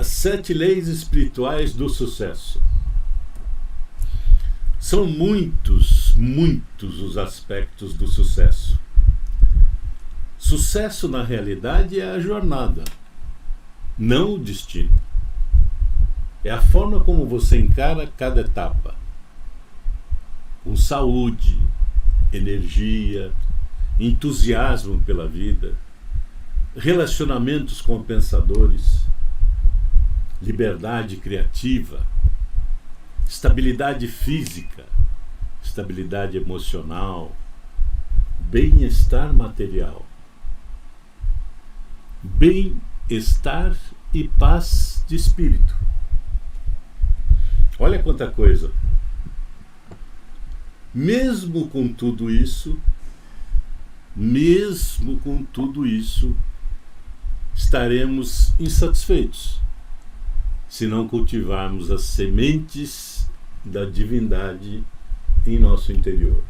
As 7 leis espirituais do sucesso. São muitos os aspectos do sucesso. Sucesso, na realidade, é a jornada, não o destino. É a forma como você encara cada etapa. Com saúde, energia, entusiasmo pela vida, relacionamentos compensadores, liberdade criativa, estabilidade física, estabilidade emocional, bem-estar material, bem-estar e paz de espírito. Olha quanta coisa. Mesmo com tudo isso, estaremos insatisfeitos se não cultivarmos as sementes da divindade em nosso interior.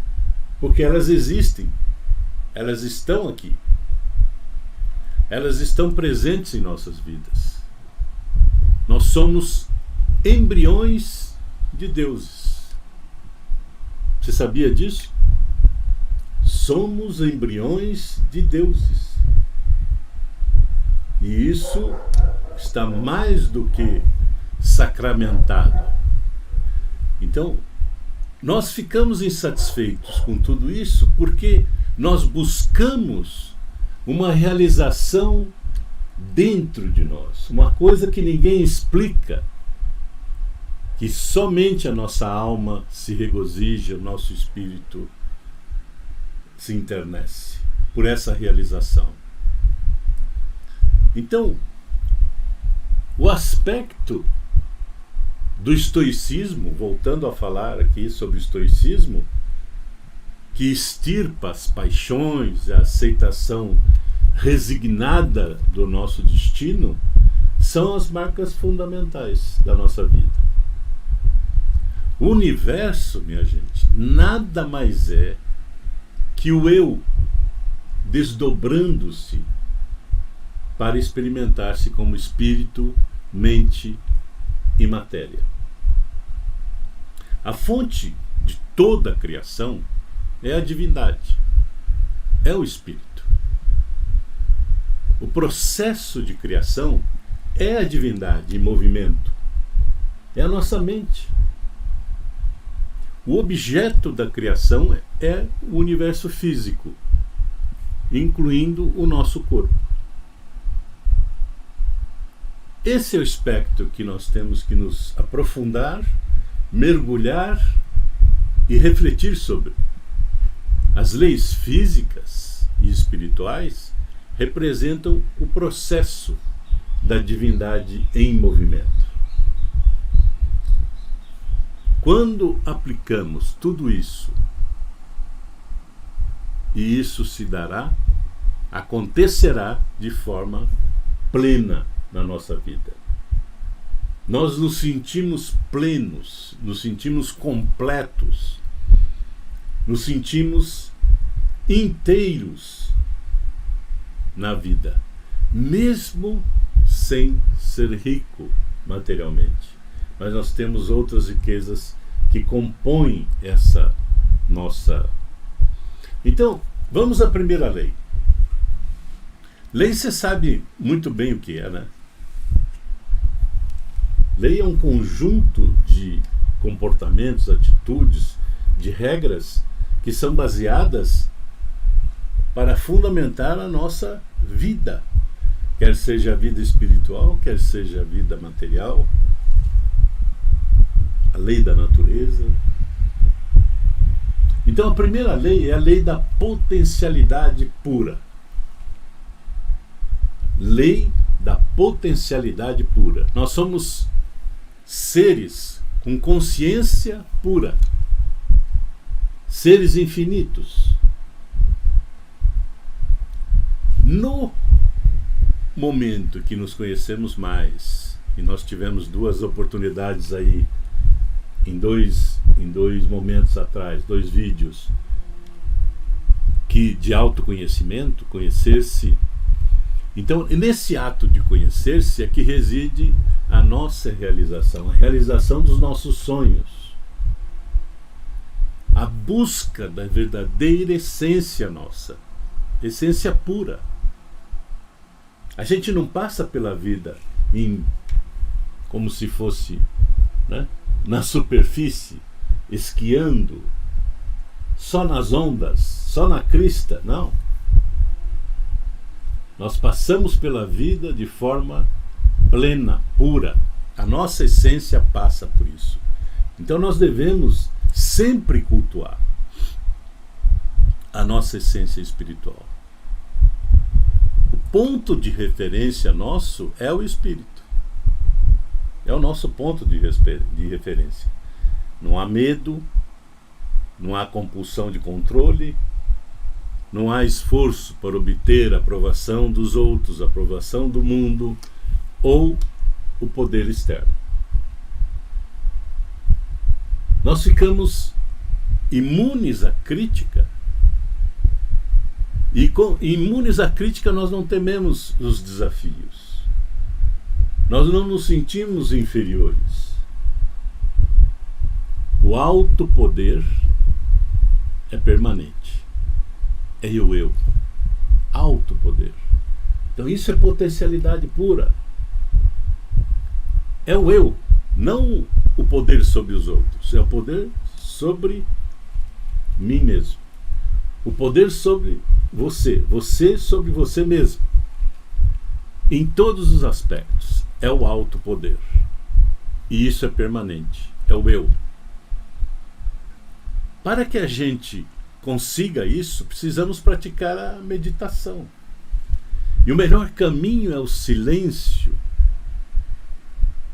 Porque elas existem, elas estão aqui, elas estão presentes em nossas vidas. Nós somos embriões de deuses. Você sabia disso? Somos embriões de deuses. E isso está mais do que sacramentado. Então, nós ficamos insatisfeitos com tudo isso porque nós buscamos uma realização dentro de nós, uma coisa que ninguém explica, que somente a nossa alma se regozija, o nosso espírito se enternece por essa realização. Então, o aspecto do estoicismo, voltando a falar aqui sobre o estoicismo, que extirpa as paixões, a aceitação resignada do nosso destino, são as marcas fundamentais da nossa vida. O universo, minha gente, nada mais é que o eu desdobrando-se para experimentar-se como espírito, mente e matéria. A fonte de toda a criação é a divindade, é o espírito. O processo de criação é a divindade em movimento, é a nossa mente. O objeto da criação é o universo físico, incluindo o nosso corpo. Esse é o aspecto que nós temos que nos aprofundar, mergulhar e refletir sobre. As leis físicas e espirituais representam o processo da divindade em movimento. Quando aplicamos tudo isso, e isso se dará, acontecerá de forma plena na nossa vida. Nós nos sentimos plenos, nos sentimos completos, nos sentimos inteiros na vida, mesmo sem ser rico materialmente. Mas nós temos outras riquezas que compõem essa nossa. Então, vamos à primeira lei. Lei, você sabe muito bem o que é, né? Lei é um conjunto de comportamentos, atitudes, de regras que são baseadas para fundamentar a nossa vida, quer seja a vida espiritual, quer seja a vida material, a lei da natureza. Então a primeira lei é a lei da potencialidade pura. Lei da potencialidade pura. Nós somos seres com consciência pura, seres infinitos. No momento que nos conhecemos mais, e nós tivemos 2 oportunidades aí, em dois momentos atrás, 2 vídeos, que de autoconhecimento, conhecer-se. Então, nesse ato de conhecer-se é que reside a nossa realização, a realização dos nossos sonhos, a busca da verdadeira essência nossa, essência pura. A gente não passa pela vida como se fosse, né, na superfície, esquiando, só nas ondas, só na crista, não. Nós passamos pela vida de forma plena, pura. A nossa essência passa por isso. Então nós devemos sempre cultuar a nossa essência espiritual. O ponto de referência nosso é o espírito. É o nosso ponto de referência. Não há medo, não há compulsão de controle, não há esforço para obter a aprovação dos outros, a aprovação do mundo ou o poder externo. Nós ficamos imunes à crítica, e imunes à crítica nós não tememos os desafios. Nós não nos sentimos inferiores. O alto poder é permanente. É o eu. Alto poder. Então isso é potencialidade pura. É o eu, não o poder sobre os outros. É o poder sobre mim mesmo. O poder sobre você. Você sobre você mesmo. Em todos os aspectos. É o alto poder. E isso é permanente. É o eu. Para que a gente consiga isso, precisamos praticar a meditação. E o melhor caminho é o silêncio,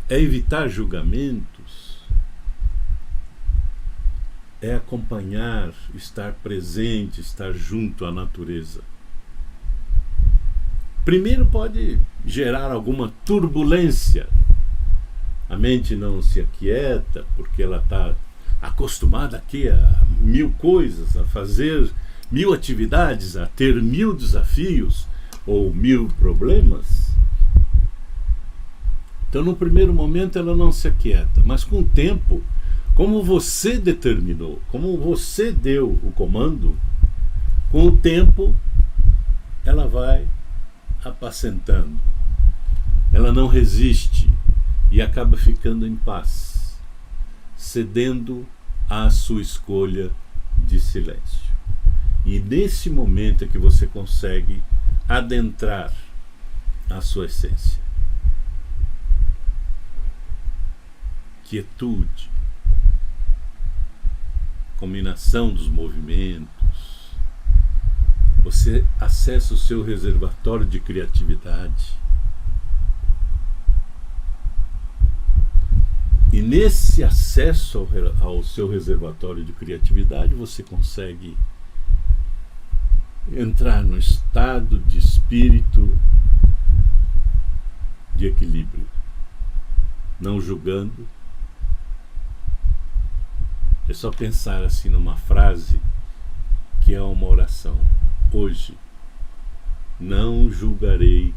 é evitar julgamentos, é acompanhar, estar presente, estar junto à natureza. Primeiro pode gerar alguma turbulência. A mente não se aquieta porque ela está acostumada aqui a 1000 coisas, a fazer 1000 atividades, a ter 1000 desafios ou 1000 problemas. Então, no primeiro momento, ela não se aquieta, mas com o tempo, como você determinou, como você deu o comando, com o tempo, ela vai apacentando. Ela não resiste e acaba ficando em paz, cedendo à sua escolha de silêncio. E nesse momento é que você consegue adentrar a sua essência. Quietude, combinação dos movimentos, você acessa o seu reservatório de criatividade. E nesse acesso ao seu reservatório de criatividade, você consegue entrar no estado de espírito de equilíbrio, não julgando. É só pensar assim numa frase que é uma oração. Hoje não julgarei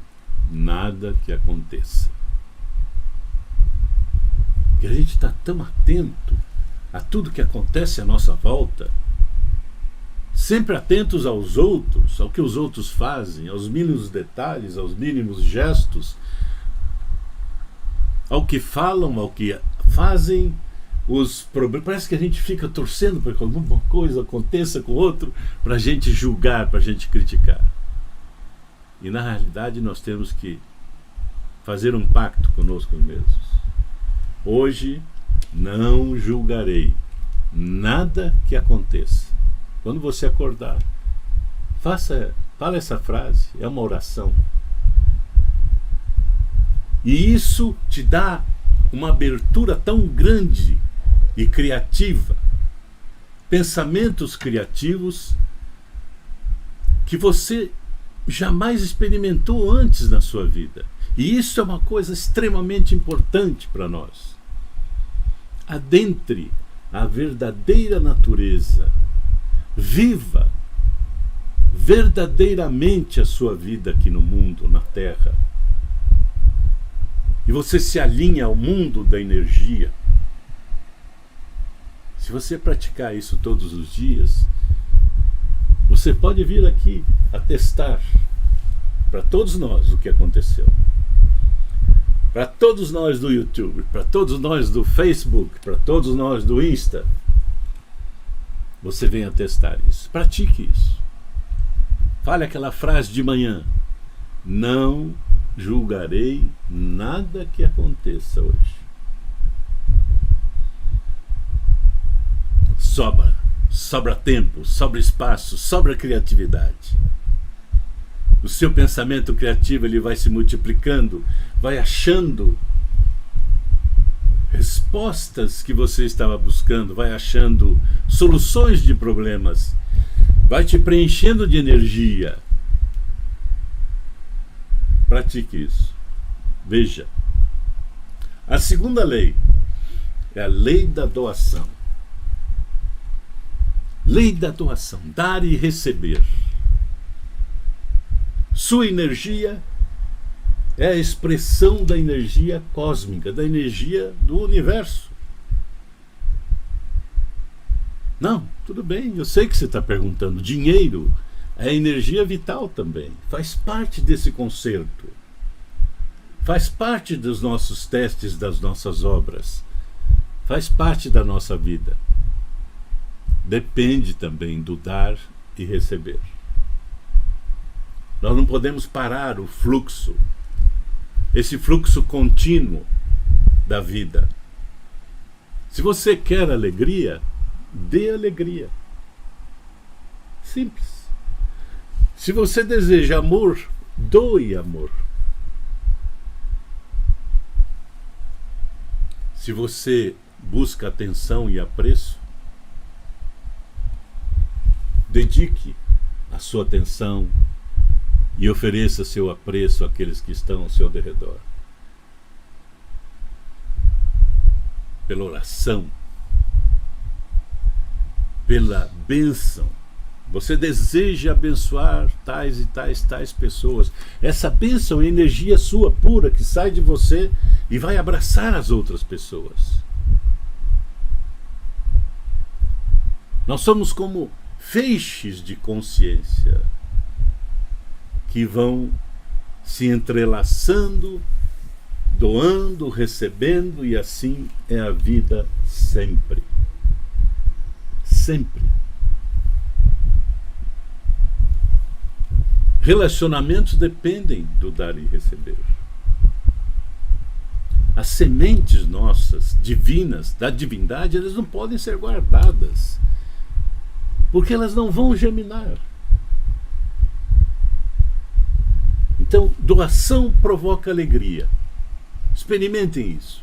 nada que aconteça. E a gente está tão atento a tudo que acontece à nossa volta, sempre atentos aos outros, ao que os outros fazem, aos mínimos detalhes, aos mínimos gestos, ao que falam, ao que fazem, os problemas. Parece que a gente fica torcendo para que alguma coisa aconteça com o outro, para a gente julgar, para a gente criticar. E na realidade nós temos que fazer um pacto conosco mesmos. Hoje não julgarei nada que aconteça. Quando você acordar, fala essa frase, é uma oração. E isso te dá uma abertura tão grande e criativa, pensamentos criativos que você jamais experimentou antes na sua vida. E isso é uma coisa extremamente importante para nós. Adentre a verdadeira natureza. Viva verdadeiramente a sua vida aqui no mundo, na Terra. E e você se alinha ao mundo da energia, se você praticar isso todos os dias, você pode vir aqui atestar para todos nós o que aconteceu. Para todos nós do YouTube, para todos nós do Facebook, para todos nós do Insta, você vem atestar isso. Pratique isso. Fale aquela frase de manhã: não julgarei nada que aconteça hoje. Sobra tempo, sobra espaço, sobra criatividade. O seu pensamento criativo, ele vai se multiplicando, vai achando respostas que você estava buscando, vai achando soluções de problemas, vai te preenchendo de energia. Pratique isso. Veja. A segunda lei é a lei da doação. Lei da doação, dar e receber. Sua energia é a expressão da energia cósmica, da energia do universo. Não, tudo bem, eu sei que você está perguntando. Dinheiro é energia vital também, faz parte desse concerto. Faz parte dos nossos testes, das nossas obras. Faz parte da nossa vida. Depende também do dar e receber. Nós não podemos parar o fluxo, esse fluxo contínuo da vida. Se você quer alegria, dê alegria. Simples. Se você deseja amor, doe amor. Se você busca atenção e apreço, dedique a sua atenção e ofereça seu apreço àqueles que estão ao seu derredor. Pela oração, pela bênção. Você deseja abençoar tais e tais pessoas. Essa bênção é energia sua pura que sai de você e vai abraçar as outras pessoas. Nós somos como feixes de consciência que vão se entrelaçando, doando, recebendo, e assim é a vida sempre. Sempre. Relacionamentos dependem do dar e receber. As sementes nossas, divinas, da divindade, elas não podem ser guardadas, porque elas não vão germinar. Então, doação provoca alegria. Experimentem isso.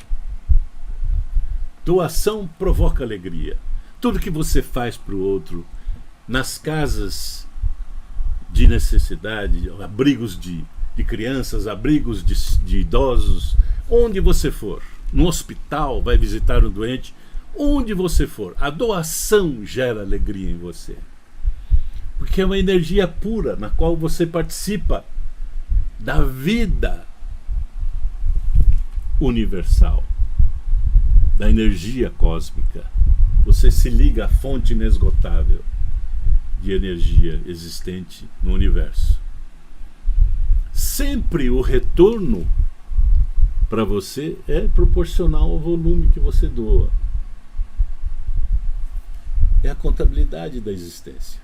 Doação provoca alegria. Tudo que você faz para o outro, nas casas de necessidade, abrigos de crianças, abrigos de idosos, onde você for, no hospital, vai visitar um doente, onde você for, a doação gera alegria em você. Porque é uma energia pura na qual você participa da vida universal, da energia cósmica. Você se liga à fonte inesgotável de energia existente no universo. Sempre o retorno para você é proporcional ao volume que você doa. É a contabilidade da existência.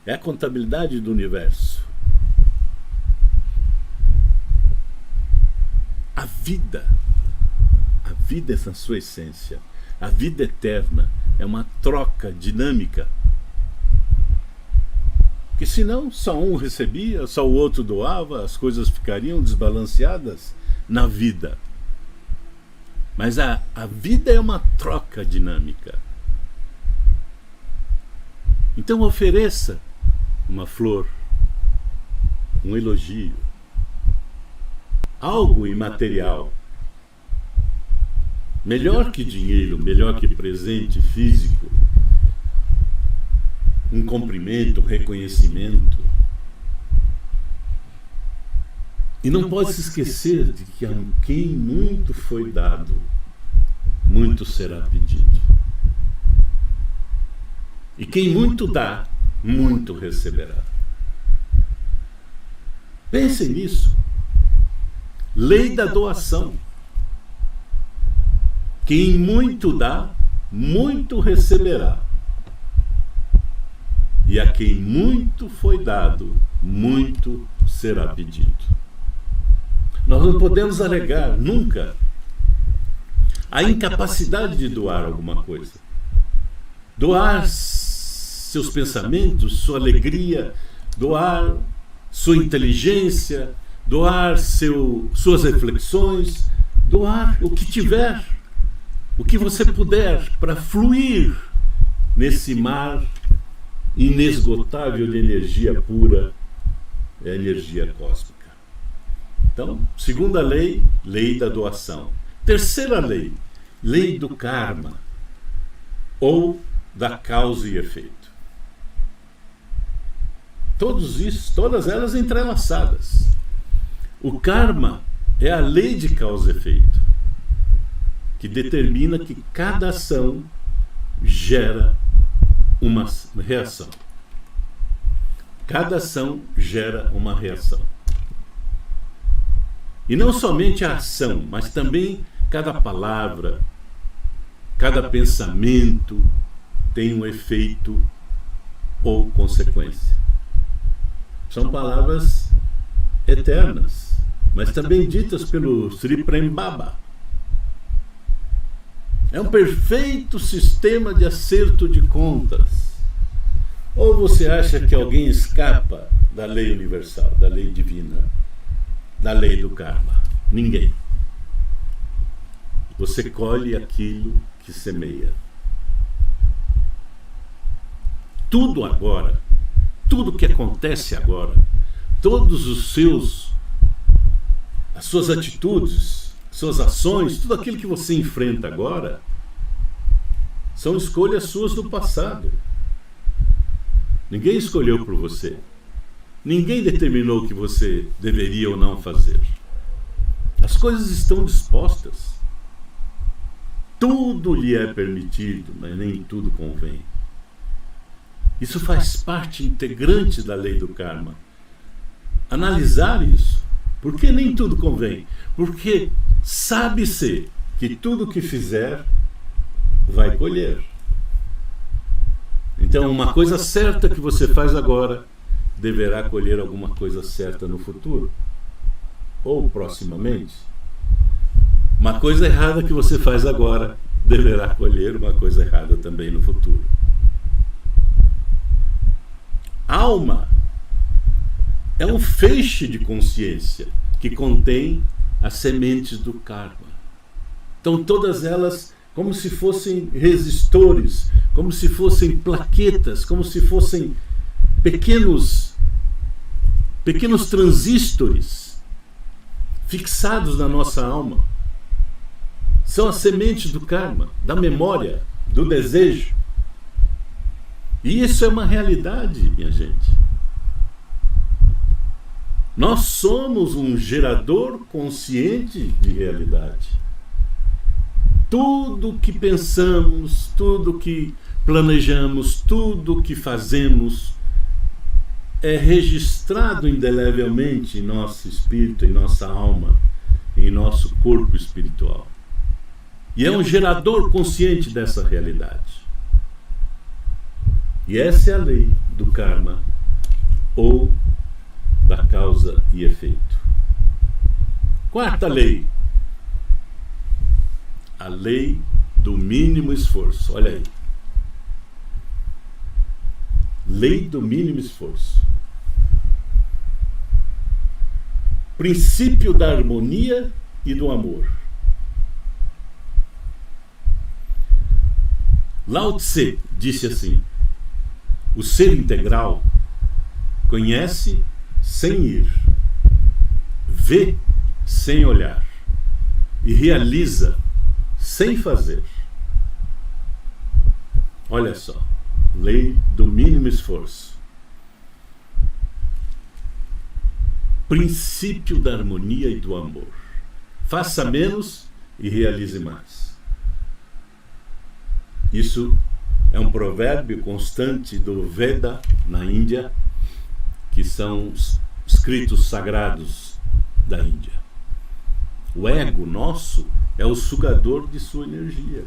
É a contabilidade do universo. A vida é na sua essência. A vida eterna é uma troca dinâmica. Porque senão só um recebia, só o outro doava, as coisas ficariam desbalanceadas na vida. Mas a vida é uma troca dinâmica. Então ofereça uma flor, um elogio, algo imaterial. Melhor que dinheiro, melhor que presente físico. Um cumprimento, um reconhecimento. E não pode se esquecer de que a quem muito foi dado, muito será pedido. E quem muito dá, muito receberá. Pensem nisso. Lei da doação. Quem muito dá, muito receberá. E a quem muito foi dado, muito será pedido. Nós não podemos alegar nunca a incapacidade de doar alguma coisa. Doar seus pensamentos, sua alegria, doar sua inteligência, doar suas reflexões, doar o que tiver, o que você puder para fluir nesse mar inesgotável de energia pura, é a energia cósmica. Então, segunda lei, lei da doação. Terceira lei, lei do karma, ou da causa e efeito. Todas elas entrelaçadas. O karma é a lei de causa e efeito, que determina que cada ação gera uma reação. Cada ação gera uma reação. E não somente a ação, mas também cada palavra, cada pensamento tem um efeito ou consequência. São palavras eternas, mas também ditas pelo Sri Prem Baba. É um perfeito sistema de acerto de contas. Ou você acha que alguém escapa da lei universal, da lei divina, da lei do karma? Ninguém. Você colhe aquilo que semeia. Tudo agora, tudo que acontece agora, todos as suas atitudes, suas ações, tudo aquilo que você enfrenta agora, são escolhas suas do passado. Ninguém escolheu por você. Ninguém determinou o que você deveria ou não fazer. As coisas estão dispostas. Tudo lhe é permitido, mas nem tudo convém. Isso faz parte integrante da lei do karma. Analisar isso. Por que nem tudo convém? Porque sabe-se que tudo que fizer vai colher. Então, uma coisa certa que você faz agora deverá colher alguma coisa certa no futuro, ou proximamente. Uma coisa errada que você faz agora deverá colher uma coisa errada também no futuro. Alma é um feixe de consciência que contém as sementes do karma. Então, todas elas como se fossem resistores, como se fossem plaquetas, como se fossem pequenos transistores fixados na nossa alma. São as sementes do karma, da memória, do desejo. E isso é uma realidade, minha gente. Nós somos um gerador consciente de realidade. Tudo que pensamos, tudo que planejamos, tudo que fazemos é registrado indelevelmente em nosso espírito, em nossa alma, em nosso corpo espiritual. E é um gerador consciente dessa realidade. E essa é a lei do karma, ou da causa e efeito. Quarta lei. A lei do mínimo esforço. Olha aí. Lei do mínimo esforço. Princípio da harmonia e do amor. Lao Tse disse assim: o ser integral conhece sem ir, vê sem olhar e realiza sem fazer. Olha só, lei do mínimo esforço. princípio da harmonia e do amor. Faça menos e realize mais. Isso é um provérbio constante do Veda na Índia, que são os escritos sagrados da Índia. O ego nosso é o sugador de sua energia.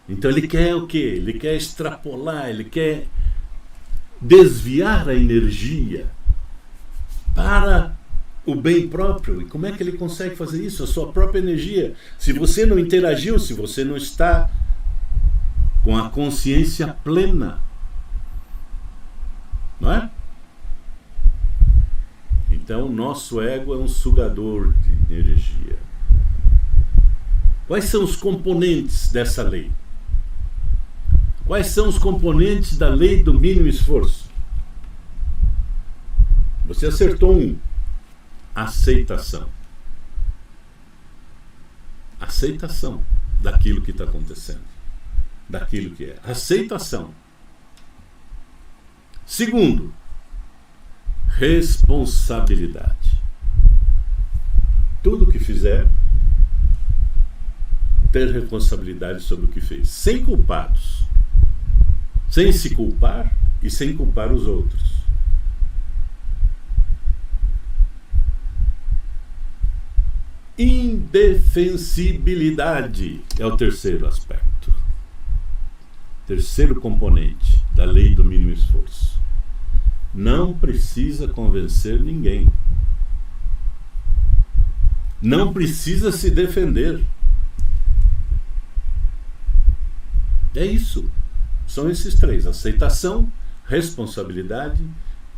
Então ele quer o quê? Ele quer extrapolar, ele quer desviar a energia para o bem próprio. E como é que ele consegue fazer isso? A sua própria energia. Se você não interagiu, se você não está com a consciência plena, não é? Então, nosso ego é um sugador de energia. Quais são os componentes dessa lei? Quais são os componentes da lei do mínimo esforço? Você acertou um. Aceitação. Aceitação daquilo que está acontecendo. Daquilo que é. Aceitação. Segundo, responsabilidade. Tudo que fizer, ter responsabilidade sobre o que fez. Sem culpados. Sem se culpar e sem culpar os outros. Indefensibilidade é o terceiro aspecto. Terceiro componente da lei do mínimo esforço. Não precisa convencer ninguém. Não precisa se defender. É isso. São esses três: aceitação, responsabilidade,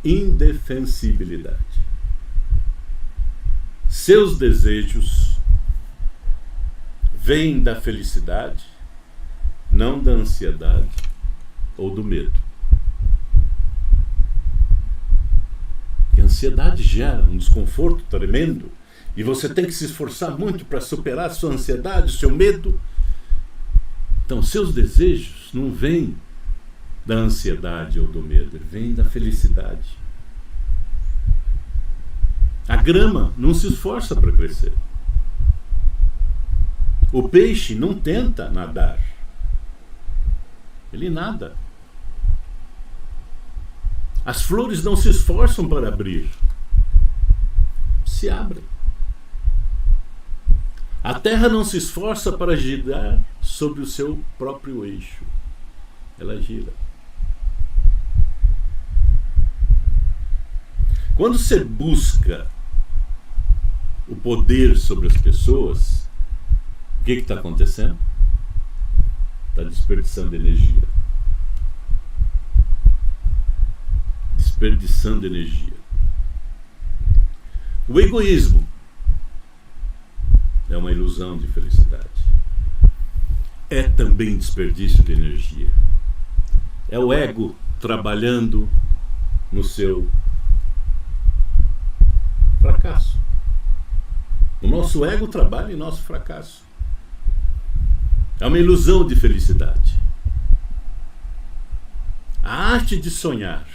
indefensibilidade. Seus desejos vêm da felicidade, não da ansiedade ou do medo. Porque a ansiedade gera um desconforto tremendo e você tem que se esforçar muito para superar a sua ansiedade, o seu medo. Então, seus desejos não vêm da ansiedade ou do medo, vêm da felicidade. A grama não se esforça para crescer. O peixe não tenta nadar. Ele nada. As flores não se esforçam para abrir. Se abrem. A terra não se esforça para girar sobre o seu próprio eixo. Ela gira. Quando você busca o poder sobre as pessoas, o que está acontecendo? Está desperdiçando energia. Desperdiçando energia. O egoísmo é uma ilusão de felicidade. É também desperdício de energia. É o ego trabalhando no seu fracasso. O nosso ego trabalha em nosso fracasso. É uma ilusão de felicidade. A arte de sonhar.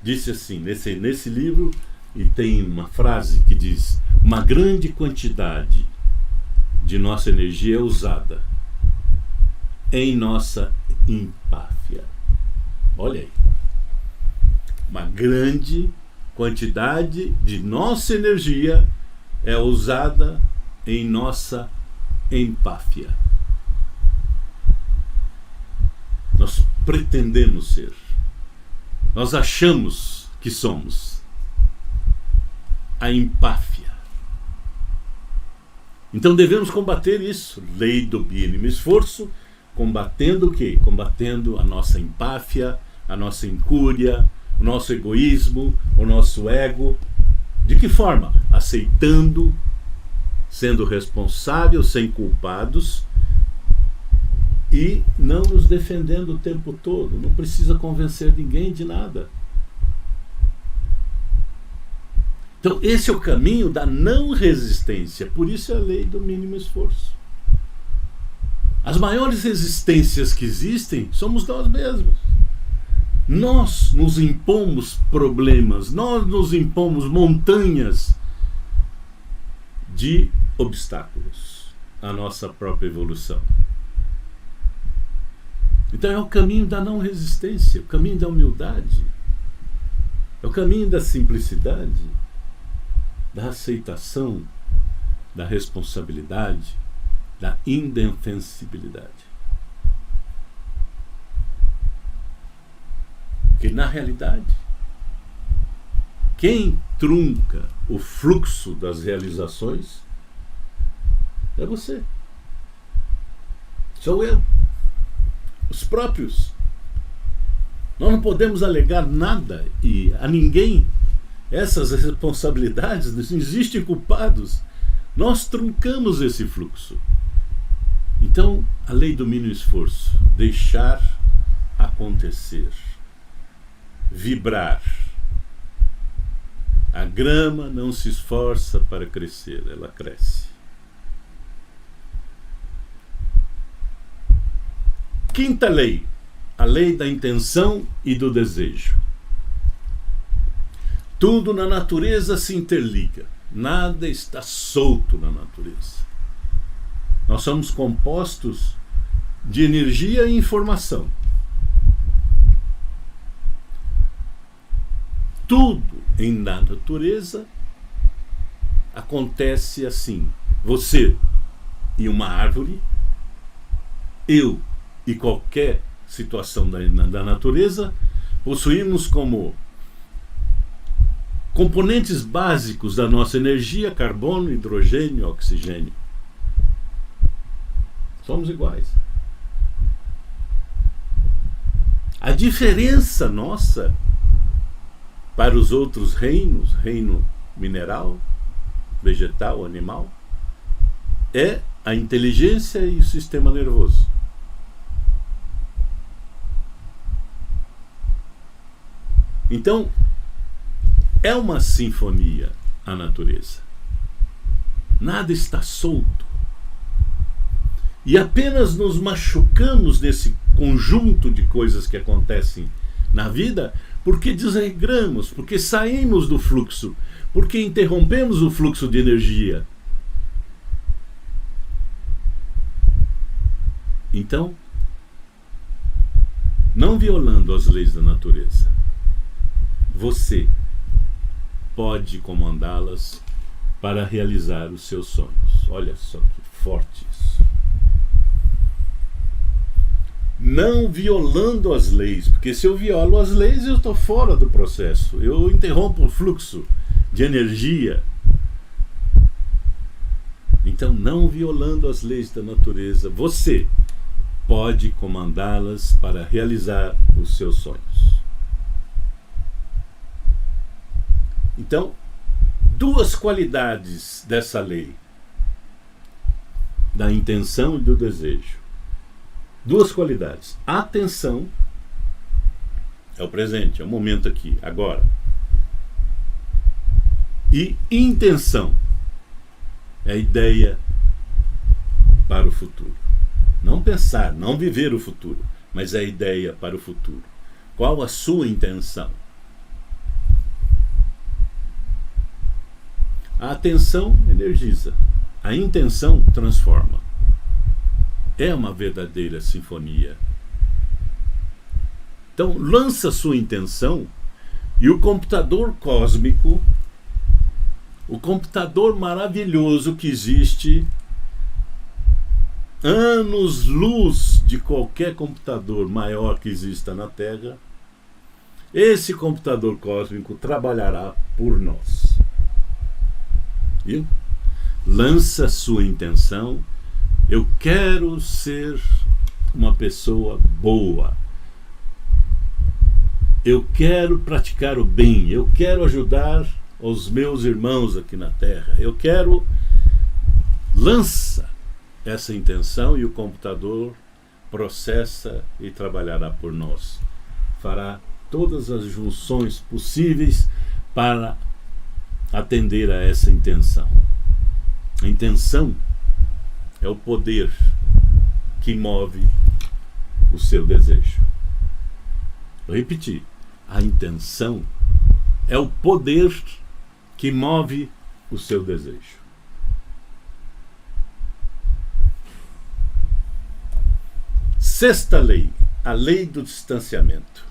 Disse assim, nesse livro, e tem uma frase que diz: uma grande quantidade de nossa energia é usada em nossa empáfia. Olha aí. Uma grande quantidade de nossa energia é usada em nossa empáfia. Nós pretendemos ser. Nós achamos que somos. A empáfia. Então devemos combater isso. Lei do mínimo esforço. Combatendo o quê? Combatendo a nossa empáfia, a nossa incúria, o nosso egoísmo, o nosso ego. De que forma? Aceitando, sendo responsável, sem culpados e não nos defendendo o tempo todo. Não precisa convencer ninguém de nada. Então esse é o caminho da não resistência. Por isso é a lei do mínimo esforço. As maiores resistências que existem somos nós mesmos. Nós nos impomos problemas, nós nos impomos montanhas de obstáculos à nossa própria evolução. Então é o caminho da não resistência, o caminho da humildade, é o caminho da simplicidade, da aceitação, da responsabilidade, da indefensibilidade. Porque na realidade, quem trunca o fluxo das realizações é você. Sou eu. Os próprios. Nós não podemos alegar nada e a ninguém essas responsabilidades, não existem culpados. Nós truncamos esse fluxo. Então, a lei do mínimo esforço, deixar acontecer, vibrar. A grama não se esforça para crescer, ela cresce. Quinta lei, a lei da intenção e do desejo. Tudo na natureza se interliga, nada está solto na natureza. Nós somos compostos de energia e informação. Tudo na natureza acontece assim. Você e uma árvore, eu e qualquer situação da natureza, possuímos como componentes básicos da nossa energia carbono, hidrogênio, oxigênio. Somos iguais. A diferença nossa para os outros reinos, reino mineral, vegetal, animal, é a inteligência e o sistema nervoso. Então, é uma sinfonia a natureza. Nada está solto. E apenas nos machucamos nesse conjunto de coisas que acontecem na vida porque desregramos, porque saímos do fluxo, porque interrompemos o fluxo de energia. Então, não violando as leis da natureza, você pode comandá-las para realizar os seus sonhos. Olha só que forte isso. Não violando as leis, porque se eu violo as leis, eu estou fora do processo. Eu interrompo o fluxo de energia. Então, não violando as leis da natureza, você pode comandá-las para realizar os seus sonhos. Então, duas qualidades dessa lei, da intenção e do desejo. Duas qualidades. Atenção é o presente, é o momento aqui, agora. E intenção é a ideia para o futuro. Não pensar, não viver o futuro, mas a ideia para o futuro. Qual a sua intenção? A atenção energiza, a intenção transforma. É uma verdadeira sinfonia. Então, lança sua intenção e o computador cósmico, o computador maravilhoso que existe, anos-luz de qualquer computador maior que exista na Terra, esse computador cósmico trabalhará por nós. Viu? Lança sua intenção. Eu quero ser uma pessoa boa. Eu quero praticar o bem. Eu quero ajudar os meus irmãos aqui na Terra. Eu quero... Lança essa intenção e o computador processa e trabalhará por nós. Fará todas as junções possíveis para atender a essa intenção. A intenção é o poder que move o seu desejo. Vou repetir. A intenção é o poder que move o seu desejo. Sexta lei, a lei do distanciamento.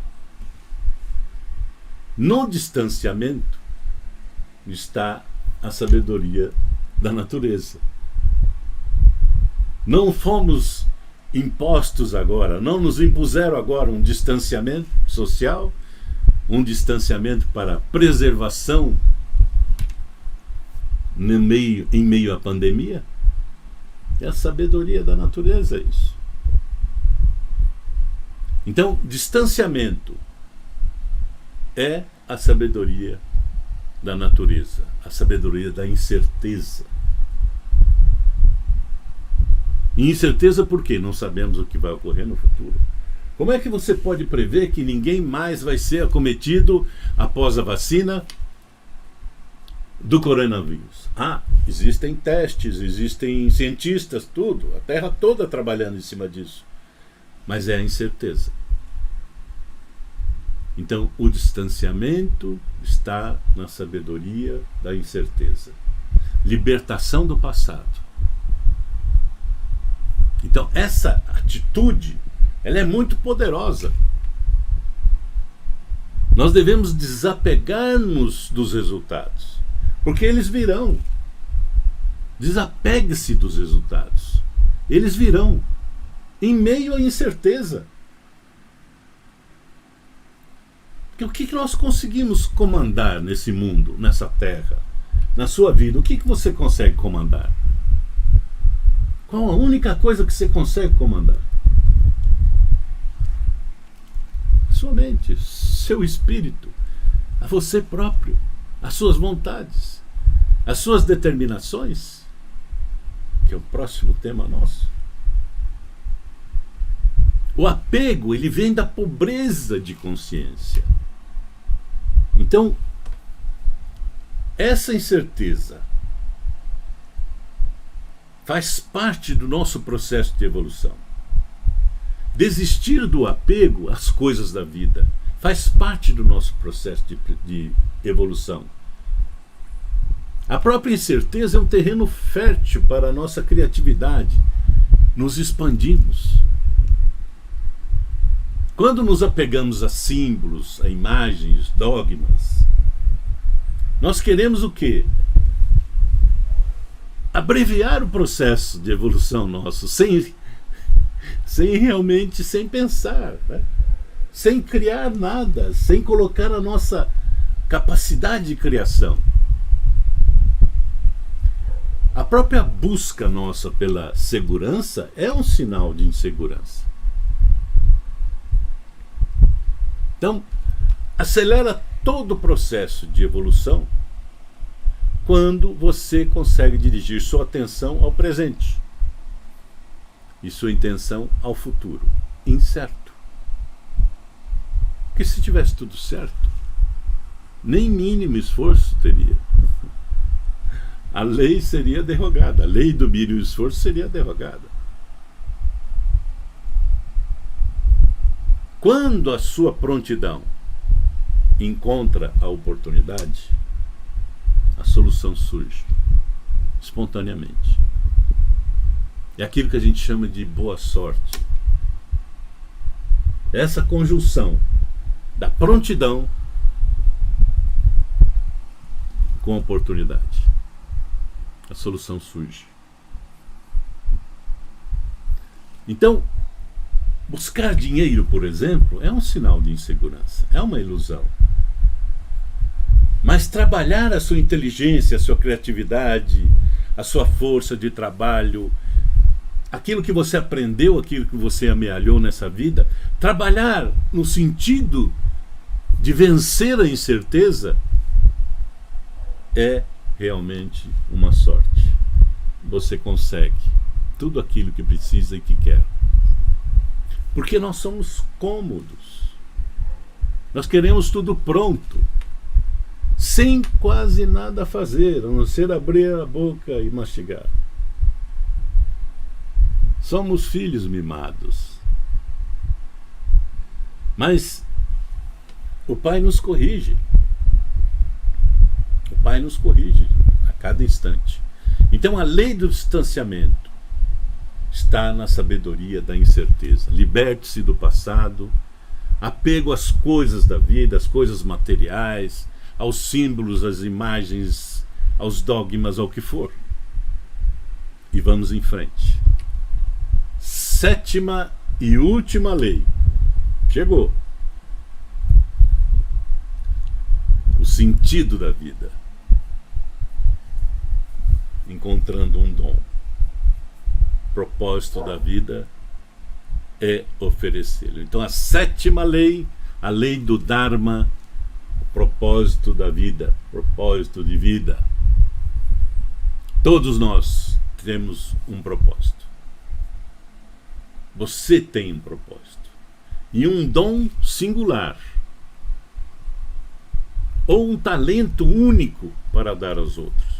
No distanciamento está a sabedoria da natureza. Não fomos impostos agora, não nos impuseram agora um distanciamento social, um distanciamento para preservação em meio à pandemia. É a sabedoria da natureza isso. Então, distanciamento é a sabedoria da natureza, a sabedoria da incerteza. E incerteza por quê? Não sabemos o que vai ocorrer no futuro. Como é que você pode prever que ninguém mais vai ser acometido após a vacina do coronavírus? Existem testes, existem cientistas, tudo, a Terra toda trabalhando em cima disso. Mas é a incerteza. Então, o distanciamento está na sabedoria da incerteza. Libertação do passado. Então, essa atitude, ela é muito poderosa. Nós devemos desapegar-nos dos resultados, porque eles virão. Desapegue-se dos resultados. Eles virão em meio à incerteza. Porque o que nós conseguimos comandar nesse mundo, nessa terra, na sua vida? O que você consegue comandar? Qual a única coisa que você consegue comandar? Sua mente, seu espírito, a você próprio, as suas vontades, as suas determinações, que é o próximo tema nosso. O apego, ele vem da pobreza de consciência. Então, essa incerteza faz parte do nosso processo de evolução. Desistir do apego às coisas da vida faz parte do nosso processo de evolução. A própria incerteza é um terreno fértil para a nossa criatividade. Nos expandimos. Quando nos apegamos a símbolos, a imagens, dogmas, nós queremos o quê? Abreviar o processo de evolução nosso, sem pensar, né? Sem criar nada, sem colocar a nossa capacidade de criação. A própria busca nossa pela segurança é um sinal de insegurança. Então, acelera todo o processo de evolução quando você consegue dirigir sua atenção ao presente e sua intenção ao futuro, incerto. Porque se tivesse tudo certo, nem mínimo esforço teria. A lei seria derrogada, a lei do mínimo esforço seria derrogada. Quando a sua prontidão encontra a oportunidade, a solução surge espontaneamente. É aquilo que a gente chama de boa sorte. Essa conjunção da prontidão com a oportunidade. A solução surge. Então, buscar dinheiro, por exemplo, é um sinal de insegurança, é uma ilusão. Mas trabalhar a sua inteligência, a sua criatividade, a sua força de trabalho, aquilo que você aprendeu, aquilo que você amealhou nessa vida, trabalhar no sentido de vencer a incerteza é realmente uma sorte. Você consegue tudo aquilo que precisa e que quer. Porque nós somos cômodos. Nós queremos tudo pronto, sem quase nada a fazer, a não ser abrir a boca e mastigar. Somos filhos mimados. Mas o Pai nos corrige. O Pai nos corrige a cada instante. Então a lei do distanciamento está na sabedoria da incerteza. Liberte-se do passado, apego às coisas da vida, às coisas materiais, aos símbolos, às imagens, aos dogmas, ao que for. E vamos em frente. 7ª e última lei. Chegou. O sentido da vida. Encontrando um dom. O propósito da vida é oferecê-lo. Então a 7ª lei, a lei do Dharma, o propósito da vida, propósito de vida. Todos nós temos um propósito. Você tem um propósito. E um dom singular. Ou um talento único para dar aos outros.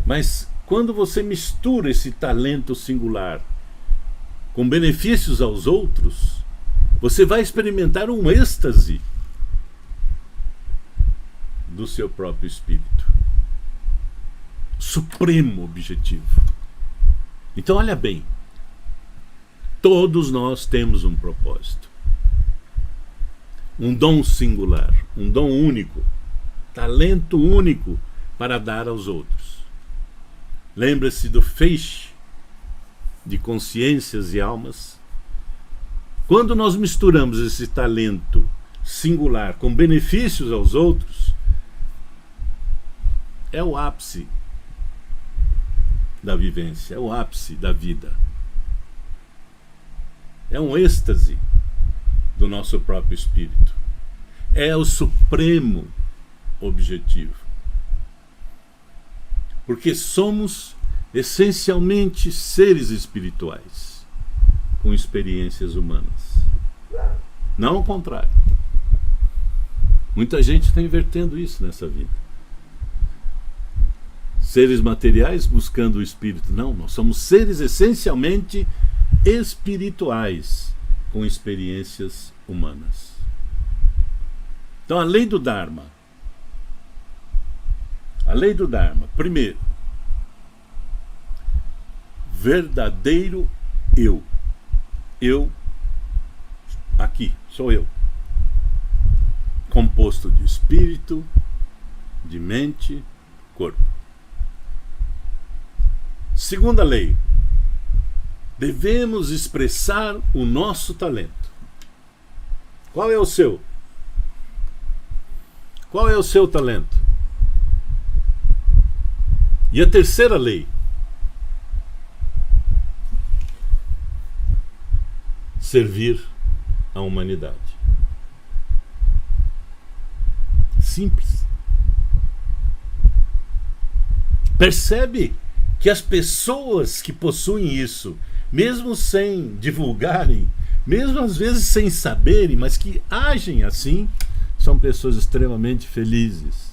Mas quando você mistura esse talento singular com benefícios aos outros, você vai experimentar um êxtase do seu próprio espírito. Supremo objetivo. Então olha bem, todos nós temos um propósito. Um dom singular, um dom único, talento único para dar aos outros. Lembra-se do feixe de consciências e almas? Quando nós misturamos esse talento singular com benefícios aos outros, é o ápice da vivência, é o ápice da vida. É um êxtase do nosso próprio espírito. É o supremo objetivo. Porque somos essencialmente seres espirituais com experiências humanas. Não ao contrário. Muita gente está invertendo isso nessa vida. Seres materiais buscando o espírito. Não, nós somos seres essencialmente espirituais com experiências humanas. Então a lei do Dharma. A lei do Dharma. Primeiro, verdadeiro eu. Eu, aqui, sou eu. Composto de espírito, de mente, corpo. Segunda lei. Devemos expressar o nosso talento. Qual é o seu? Qual é o seu talento? E a terceira lei. Servir a humanidade. Simples. Percebe que as pessoas que possuem isso, mesmo sem divulgarem, mesmo às vezes sem saberem, mas que agem assim, são pessoas extremamente felizes.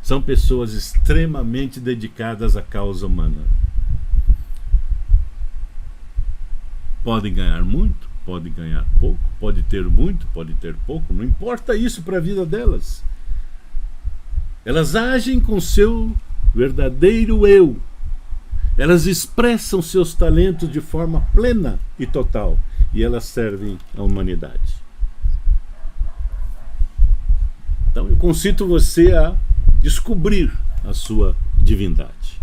São pessoas extremamente dedicadas à causa humana. Podem ganhar muito, podem ganhar pouco, pode ter muito, pode ter pouco, não importa isso para a vida delas. Elas agem com seu verdadeiro eu. Elas expressam seus talentos de forma plena e total. E elas servem à humanidade. Então eu concito você a descobrir a sua divindade.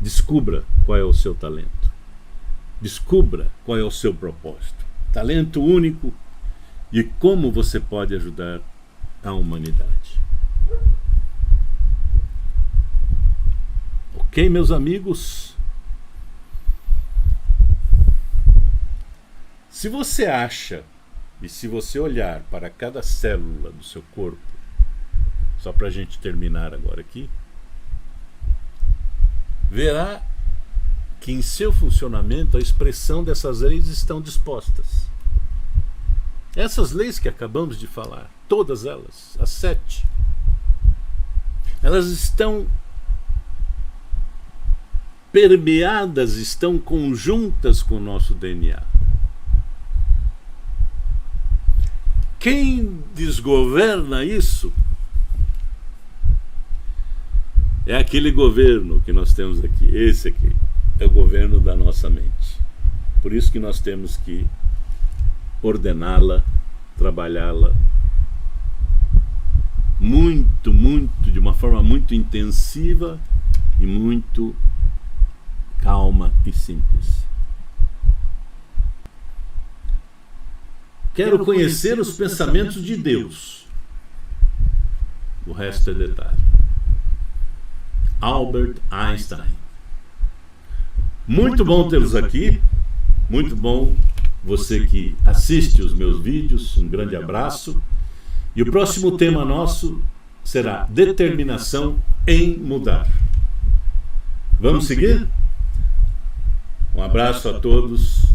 Descubra qual é o seu talento. Descubra qual é o seu propósito. Talento único e como você pode ajudar a humanidade. Ok, meus amigos? Se você acha, e se você olhar para cada célula do seu corpo, só para a gente terminar agora aqui, verá que em seu funcionamento a expressão dessas leis estão dispostas. Essas leis que acabamos de falar, todas elas, as 7, elas estão permeadas, estão conjuntas com o nosso DNA. quem desgoverna isso é aquele governo que nós temos aqui. Esse aqui é o governo da nossa mente. Por isso que nós temos que ordená-la, trabalhá-la muito, de uma forma muito intensiva e muito calma e simples. Quero conhecer os pensamentos de Deus. O resto é detalhe. Albert Einstein. Muito bom tê-los aqui. Muito bom você que assiste os meus vídeos. Um grande abraço. E o próximo tema nosso será determinação em mudar. Vamos seguir? Um abraço a todos.